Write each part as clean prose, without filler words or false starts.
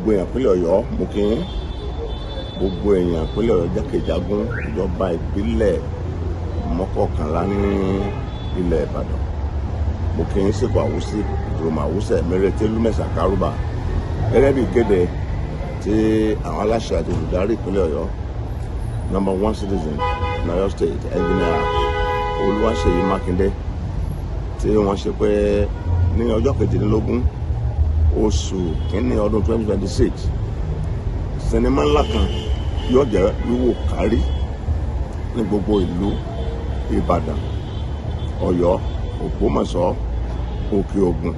gbogbo èèyàn ìpínlẹ̀ Ọ̀yọ́ mo kí yín, gbogbo èèyàn ìpínlẹ̀ Ọ̀yọ́ jákèjádò ìjọba ìbílẹ̀ mọ́kànlá ní ilẹ̀ Ìbàdàn. Mo kí yín sípò àwùsí ìdòròmọ̀ àwùsẹ̀ mẹ́rẹ̀ẹ́tẹ́ lúmẹ̀sà kárùbà gẹ́gẹ́ bí ìkéde tí àwọn aláṣẹ àti olùdarí ìpínlẹ̀ Ọ̀yọ́ number one citizen in Ọ̀yọ́ state engineer Olúwaṣèyí Mákindé tí wọ́n ṣe pé ní ọjọ́ 18 oṣù kínní ọdún 2026 sinimá ńlá kan yóò jẹ́ wíwò kárí ní gbogbo ìlú Ìbàdàn, Ọ̀yọ́, Ògbómọ̀ṣọ́, Òkè Ògùn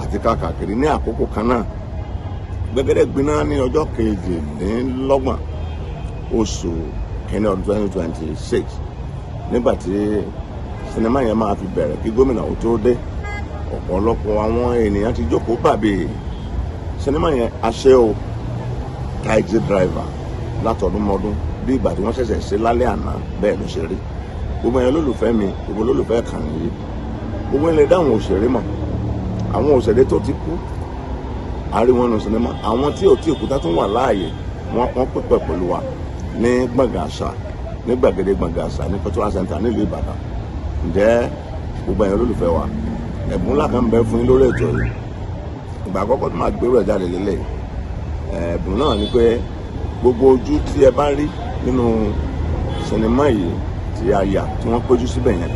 àti káàkiri ní àkókò kan náà. Gbẹ̀gẹ́dẹ́ gbiná ní ọjọ́ 22 oṣù kínní ọdún 2026 nígbà tí sinimá yẹn máa fi bẹ̀rẹ̀ kí gómìnà ó tó dé. Ọ̀pọ̀lọpọ̀ àwọn ènìyàn ti jókòó bàbí sinimá yẹn aṣẹ́ o taxi driver látọdúnmọdún bí ìgbà tí wọ́n ṣẹ̀ṣẹ̀ ṣe lálẹ́ àná bẹ́ẹ̀ ló ṣe rí. Gbogbo ẹ̀yin olólùfẹ́ mi, gbogbo olólùfẹ́ kàn yìí, gbogbo ilẹ̀ dáhùn òṣèré mọ̀, àwọn òṣèré tó ti kú àríwọ̀n nù sinimá, àwọn tí ò tí ì kú tá tún wà láàyè wọ́n pẹ̀pẹ̀ pẹ̀lú wa ní gbọ̀ngàn àṣà, ní gbàgede gbọ̀ngàn àṣà ní cultural center nílùú Ìbàdàn. Ǹjẹ́ gbogbo ẹ̀yin olólùfẹ́ wa, ẹ̀bùn ńlá kan bẹ fún yín lórí ètò yìí. Ìgbà àkọ́kọ́ tó máa gbérò ẹ̀ jáde lélẹ̀. Ẹ̀bùn náà ni pé gbogbo ojú tí ẹ bá rí nínú sinimá yìí tí a yà tí wọ́n péjú síbẹ̀ yẹn,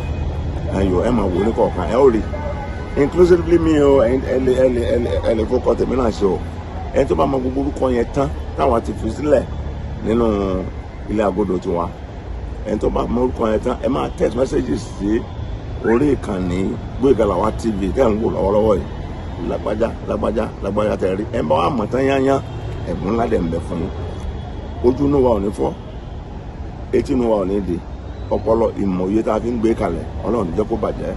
ayọ̀ ẹ máa wò ní kọ̀ọ̀kan ẹ ó rí inclusively mi o ẹ lè fọkọ tèmi náà ṣe o. Ẹni tó bá mọ gbogbo orúkọ yẹn tán táwọn ti fi sílẹ̀ nínú ilé agodo tiwa, ẹni tó bá mọ orúkọ yẹn tán ẹ máa text messages sí orí ìkànnì Gboyega Lawal TV tẹ́ ń wò lọ́wọ́lọ́wọ́ yìí, lágbájá tẹ́ rí ẹ bá wà mọ̀ tán yányán, ẹ̀bùn ńlá dẹ̀ ń bẹ fún yín. Ojú inú wa ò ní fọ́, etí inú wa ò ní di, ọpọlọ ìmọ̀ye tá a fi ń gbé kalẹ̀ Ọlọ́run jẹ́ kó bàjẹ́.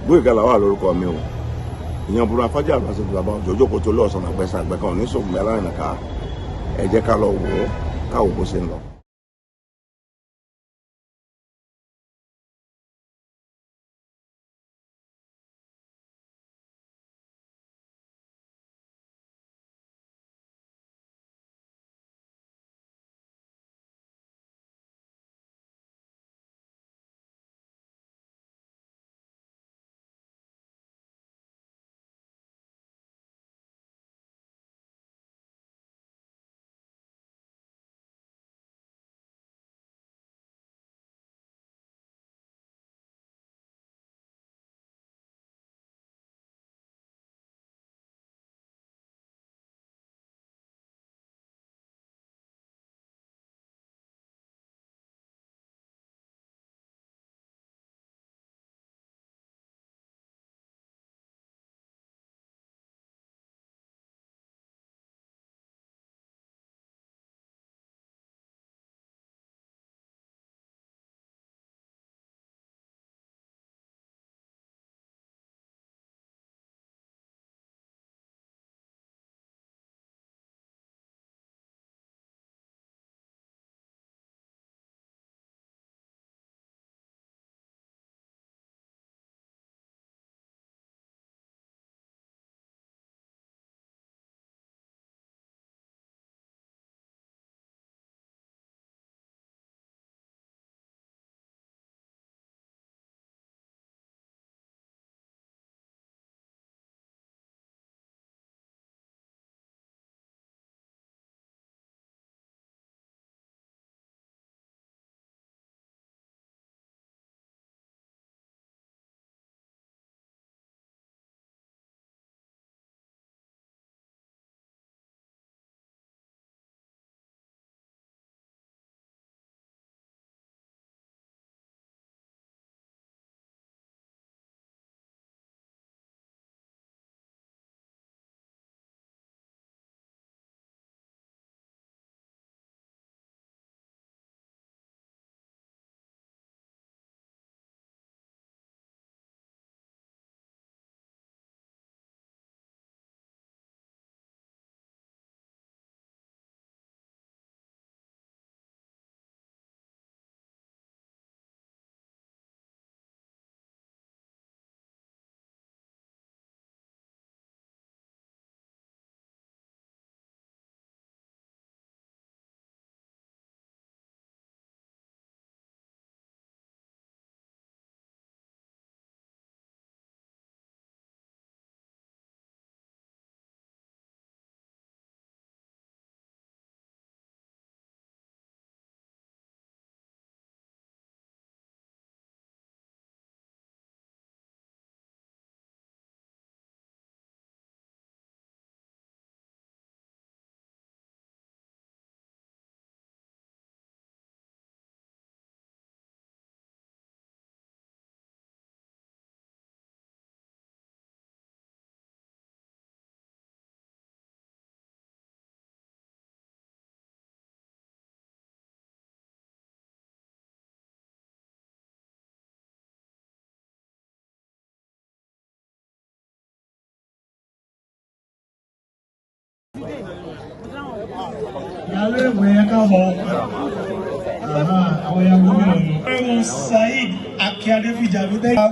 Gboyega Lawal lórúkọ mi o, ìyẹn burú afájà àgbàṣe tó bàbá òjòjò kò tó lọ́ọ̀sán àgbẹ̀sán àgbẹ̀kan ò ní sògùn aláìní ká ẹ jẹ́ ká lọ wò ó káwò bó ṣe ń lọ.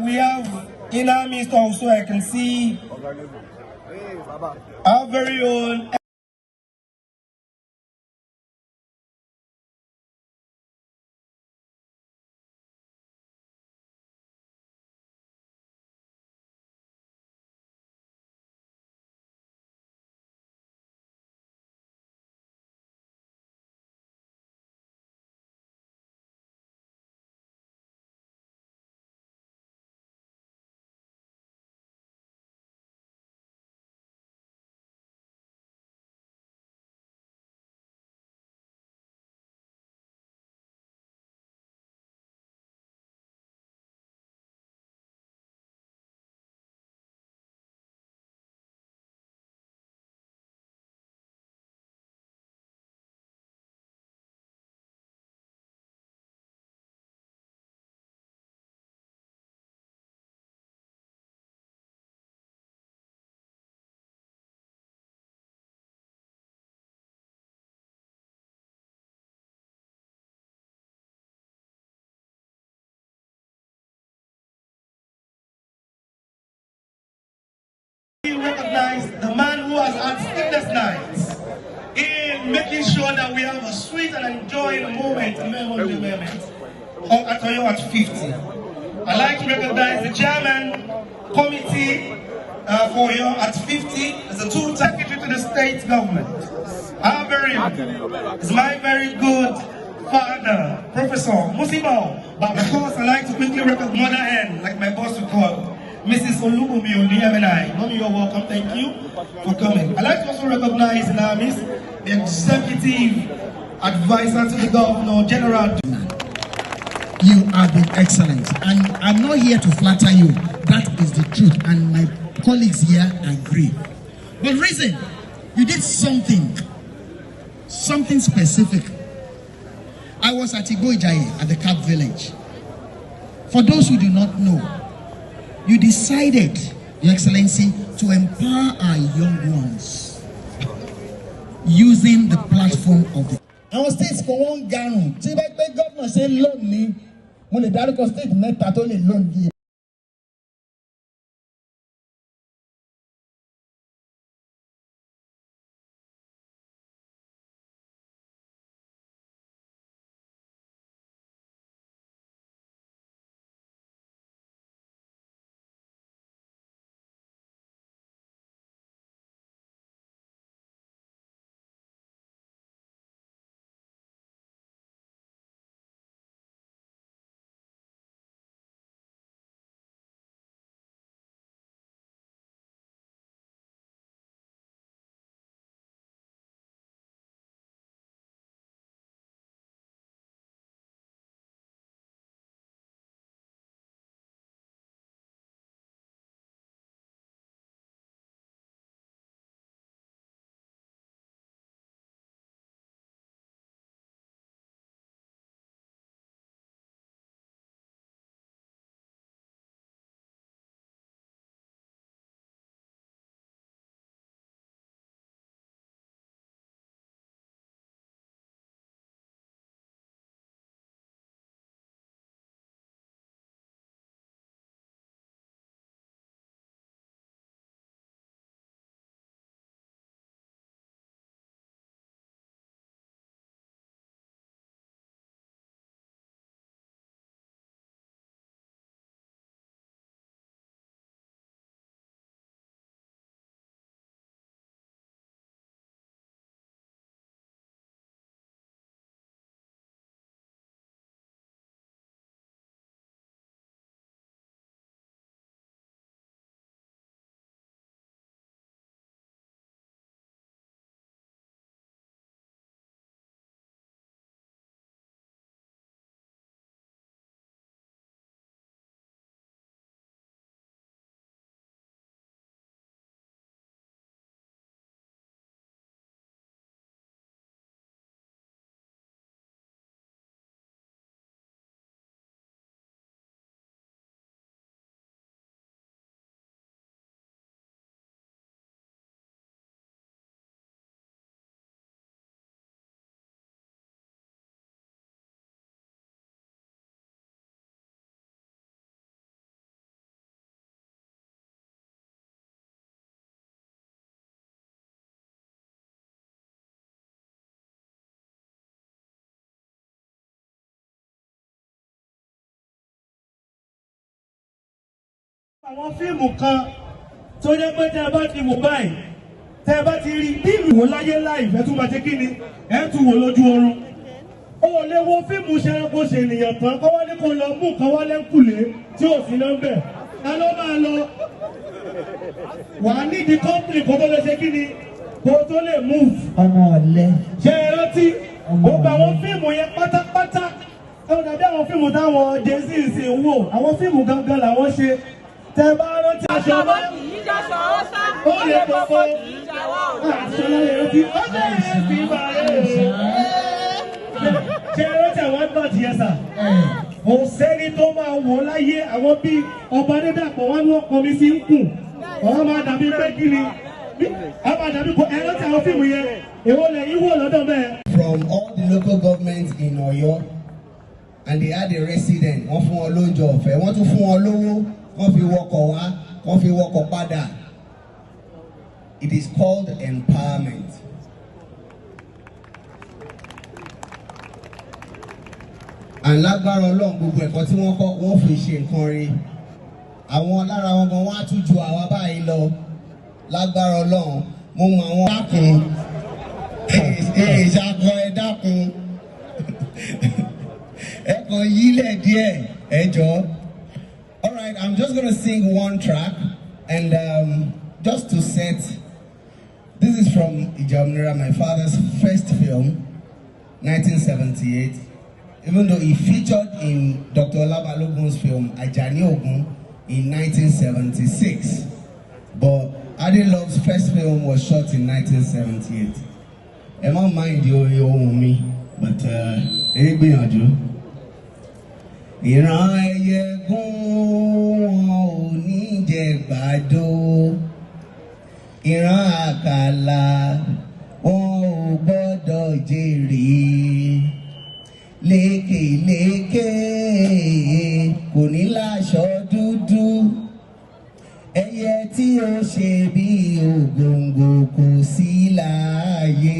We have in our midst also, I can see our very own. Recognize the man who has had sleepless nights in making sure that we have a sweet and enjoying moment, memorable moment at Oyo at 50. I'd like to recognize the chairman committee for Oyo at 50 as a two secretary to the state government. Our very is my very good father, Professor Musibo. But of course, I'd like to quickly recognize Mother Hen, like my boss would call Mrs. Olubumi Oniyemenai. Mommy, you're welcome. Thank you for coming. I'd like to also recognize Namis, the executive advisor to the governor, General. You have been excellent, and I'm not here to flatter you. That is the truth, and my colleagues here agree. But reason, you did something specific. I was at Gboyega at the Cap Village. For those who do not know, you decided, Your Excellency, to empower our young ones using the platform of the. Our states for one garun. Tí bá gbé governor ṣe loan ni, mo lè dárúkọ state mẹ́ta tó lè loan. àwọn fíìmù kan tó jẹ́ pé tẹ́ bá ti wò báyìí tẹ́ bá ti rí bí ìwò láyé láì fẹ́ tún máa ṣe kí ni ẹ̀ tún wò lójú oorun. Ó lè wo fíìmù ṣẹranko ṣe ènìyàn tán kọ́ wá ní kó lọ mú kan wá lẹ́kùlé tí ò sí nọ́mbẹ̀. Ta ló máa lọ? Wà á nídìí kọ́ńpìnì kó tó lè ṣe kí ni kó tó lè move. Ọmọ ọ̀lẹ. Ṣé ẹ rántí? Ó gba àwọn fíìmù yẹn pátápátá. Ẹ wọ́n dàbí àwọn fíìmù táwọn jẹ́sí ìsìn wò. Àwọn fíìmù gangan làwọn ṣe. Tẹ bá rántí aṣọ bá. Ó lè kọ́kọ́. Aṣọ lè rántí. Ó lè rántí báyìí. Ṣé ẹ rántí àwọn ẹgbẹ́ ti yẹn sà? Kò sẹ́ni tó máa wò láyé àwọn bíi ọba Adédàpọ̀ wọn ní wọ́n pọn mi sí ń kùn. Wọ́n máa dàbí pé kí ni? Wọ́n máa dàbí kò ẹ rántí àwọn fíìmù yẹn. Èwo lẹ̀ yín wò lọ́dọ̀ bẹ́ẹ̀. From all the local governments in Oyo, and they had a resident, wọ́n fún wọn lóúnjẹ ọ̀fẹ́, wọ́n tún fún wọn lówó, wọ́n fi wọkọ̀ wá, wọ́n fi wọkọ̀ padà. It is called empowerment. And lágbára Ọlọ́run gbogbo ẹ̀kọ́ tí wọ́n kọ́ wọ́n fi ṣe nǹkan rí. Àwọn lára wọn gan wọ́n á tún ju àwa báyìí lọ. Lágbára Ọlọ́run mo mọ àwọn dákun ìṣàkọ ẹ dákun ẹ kàn yílẹ̀ díẹ̀ ẹ jọ̀ọ́. All right, I'm just gonna sing one track and just to set. This is from Ijamnira, my father's first film, 1978. Even though he featured in Dr. Olabalogun's film Ajani Ogun in 1976, but Adelove's first film was shot in 1978. I don't mind you own me, but it be on you. Ìran ẹyẹ gún wọn ò ní jẹ gbàdo, ìran àkàlà wọn ò gbọ́dọ̀ jèrè, lékèlékè kò ní láṣọ dúdú, ẹyẹ tí ó ṣe bí ògòǹgò kò sí láàyè,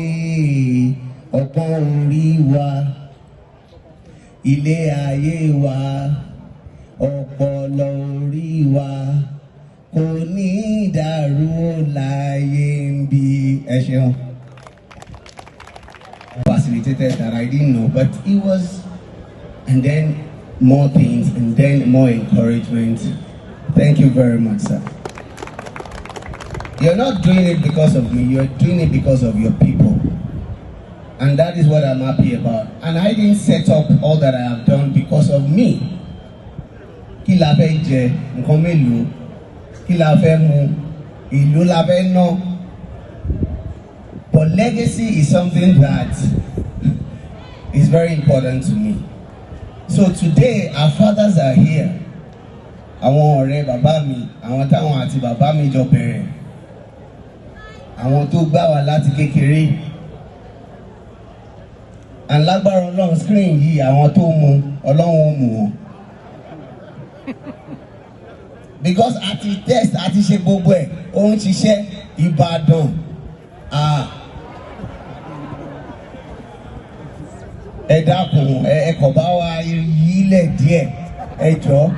ọgbọ́n orí wa, ilé ayé wa, ọpọlọ orí wa, kò ní dàrú láyé ń bí. Ẹ ṣeun. Facilitated that I didn't know, but it was, and then more things, and then more encouragement. Thank you very much, sir. You're not doing it because of me, you're doing it because of your people. And that is what I'm happy about. And I didn't set up all that I have done because of me. Kí la fẹ́ jẹ, nǹkan mélòó, kí la fẹ́ mu, ìlú la fẹ́ ná. But legacy is something that is very important to me. So today, our fathers are here. Àwọn ọ̀rẹ́ bàbá mi, àwọn táwọn àti bàbá mi jọ bẹ̀rẹ̀. Àwọn tó gbà wá láti kékeré. And lágbára Ọlọ́run screen yìí, àwọn tó mú, Ọlọ́run ó mú wọn. Because àti test àti ṣe gbogbo ẹ̀, ó ń ṣiṣẹ́ Ìbàdàn. Ẹ dákun, ẹ kò bá wa yílẹ̀ díẹ̀, ẹ jọ̀ọ́.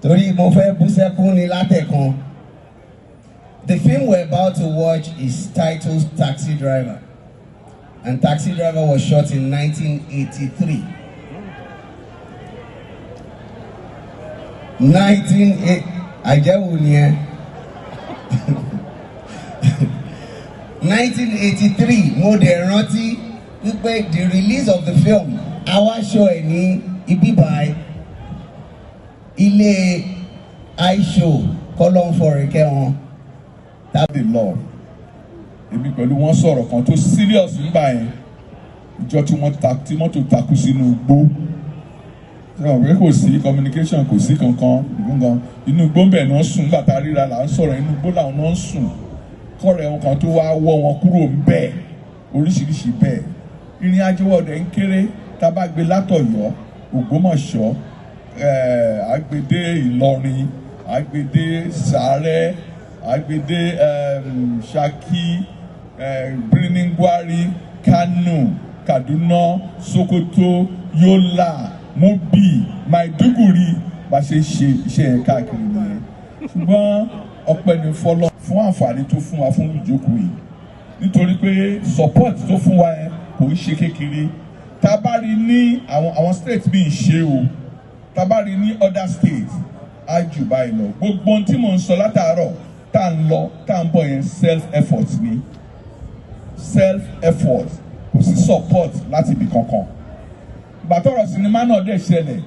Torí mo fẹ́ bú sẹ́kún ní látẹ̀kan. The film we're about to watch is titled Taxi Driver. And Taxi Driver was shot in 1983. 1983, mo dẹ̀ rántí wípé the release of the film, àwa show ẹ̀ ní ibi báyìí. Ilé aisho kọ́lọ́n fọ̀rẹ̀kẹ́ wọn. Tàbí lọ èmi pẹ̀lú wọn sọ̀rọ̀ kan tó serious nígbà yẹn ìjọ tí mọ́tò takú sínú igbó pé kò sí communication kò sí kankan gbọ̀ngàn inú igbó ń bẹ̀ náà sùn bàtà ríra là ń sọ̀rọ̀ inú igbó làwọn náà ń sùn kọ́rẹ́ wọn kan tó wá wọ́ wọn kúrò ń bẹ̀ oríṣiríṣi bẹ́ẹ̀ ìrìn àjò ọ̀dẹ̀ ń kéré tá a bá gbé látọ̀yọ́ Ògbómọ̀ṣọ́ agbede Ìlọrin agbede Sàárẹ̀ agbede Ṣakí Birnin-Gwari Kano Kaduna Sokoto Yola Mobi Maiduguri bá ṣe ṣe iṣẹ́ yẹn káàkiri nìyẹn ṣùgbọ́n ọpẹ́ ni fọlọ́ fún àǹfààní tó fún wa fún ìjókòó yìí nítorí pé support tó fún wa yẹn kò ń ṣe kékeré. Tá a bá rí ní àwọn state bí ń ṣe o, tá a bá rí ní other states á jù báyìí lọ. Gbogbo ohun tí mò ń sọ látàárọ̀ tá à ń lọ tá à ń bọ̀ yẹn self effort ni, self effort, kò sí support láti ibì kankan. Bàtọ̀rọ̀ sinimá náà dẹ̀ ṣẹlẹ̀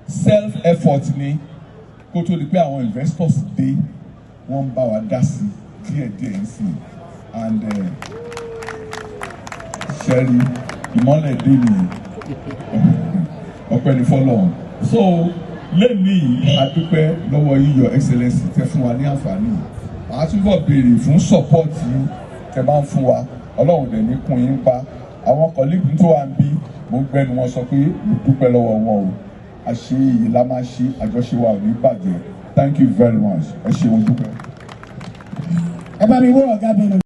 self effort ni kó tó di pé àwọn investors dé wọ́n ń bá wa dá sí díẹ̀díẹ̀ sí and ṣẹ́rí ìmọ́lẹ̀ dé nìyẹn ọpẹ́ ní fọ́lọ́run. So lẹ́nìí a dúpẹ́ lọ́wọ́ yín Your Excellency tẹ́ fún wa ní àǹfààní. Màá túbọ̀ béèrè fún support yín tẹ́ bá ń fún wa, Ọlọ́run dẹ̀ ní kún yín pa. Àwọn colleague tó wà ń bí mo gbẹ́nu wọn sọ pé mo dúpẹ́ lọ́wọ́ wọn o. Àṣe yìí la máa ṣe, àjọṣe wa ò ní bàjẹ́. Thank you very much. Ẹ ṣeun dúpẹ́. Ẹ bá mi wó ọ̀gá mi lọ.